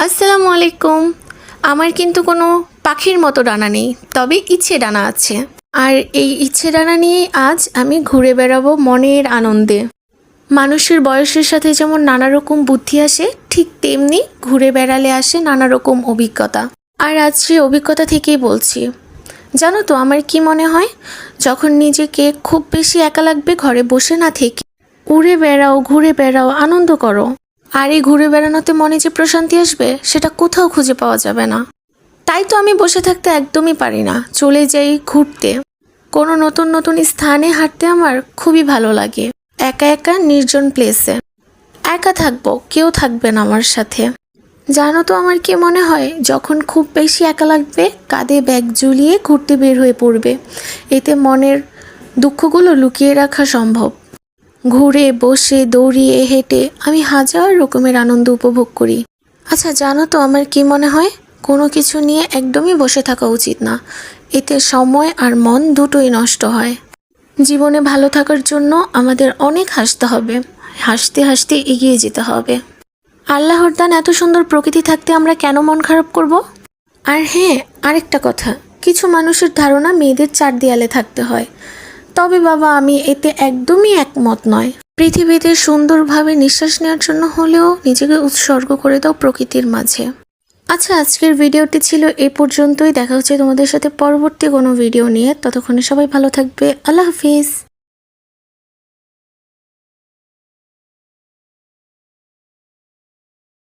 আসসালামু আলাইকুম। আমার কিন্তু কোনো পাখির মতো ডানা নেই, তবে ইচ্ছে ডানা আছে। আর এই ইচ্ছে ডানা নিয়েই আজ আমি ঘুরে বেড়াবো মনের আনন্দে। মানুষের বয়সের সাথে যেমন নানা রকম বুদ্ধি আসে, ঠিক তেমনি ঘুরে বেড়ালে আসে নানা রকম অভিজ্ঞতা। আর আজ সেই অভিজ্ঞতা থেকেই বলছি। জানো তো আমার কি মনে হয়, যখন নিজেকে খুব বেশি একা লাগবে, ঘরে বসে না থেকে উড়ে বেড়াও, ঘুরে বেড়াও, আনন্দ করো। আর এই ঘুরে বেড়ানোতে মনে যে প্রশান্তি আসবে, সেটা কোথাও খুঁজে পাওয়া যাবে না। তাই তো আমি বসে থাকতে একদমই পারি না, চলে যাই ঘুরতে। কোনো নতুন নতুন স্থানে হাঁটতে আমার খুবই ভালো লাগে। একা একা নির্জন প্লেসে একা থাকবো, কেউ থাকবে না আমার সাথে। জানো তো আমার কি মনে হয়, যখন খুব বেশি একা লাগবে, কাঁধে ব্যাগ ঝুলিয়ে ঘুরতে বের হয়ে পড়বে। এতে মনের দুঃখগুলো লুকিয়ে রাখা সম্ভব। ঘুরে, বসে, দৌড়িয়ে, হেঁটে আমি হাজার রকমের আনন্দ উপভোগ করি। আচ্ছা জানো তো আমার কি মনে হয়, কোনো কিছু নিয়ে একদমই বসে থাকা উচিত না। এতে সময় আর মন দুটোই নষ্ট হয়। জীবনে ভালো থাকার জন্য আমাদের অনেক হাসতে হবে, হাসতে হাসতে এগিয়ে যেতে হবে। আল্লাহর দান এত সুন্দর প্রকৃতি থাকতে আমরা কেন মন খারাপ করব? আর হ্যাঁ, আরেকটা কথা, কিছু মানুষের ধারণা মেয়েদের চার দেয়ালে থাকতে হয়। তবে বাবা, আমি এতে একদমই একমত নয়। পৃথিবীতে সুন্দরভাবে নিঃশ্বাস নেওয়ার জন্য হলেও নিজেকে উৎসর্গ করে দাও প্রকৃতির মাঝে। আচ্ছা, আজকের ভিডিওটি ছিল এ পর্যন্তই। দেখা হচ্ছে তোমাদের সাথে পরবর্তী কোনো ভিডিও নিয়ে। ততক্ষণে সবাই ভালো থাকবে। আল্লাহ হাফিজ।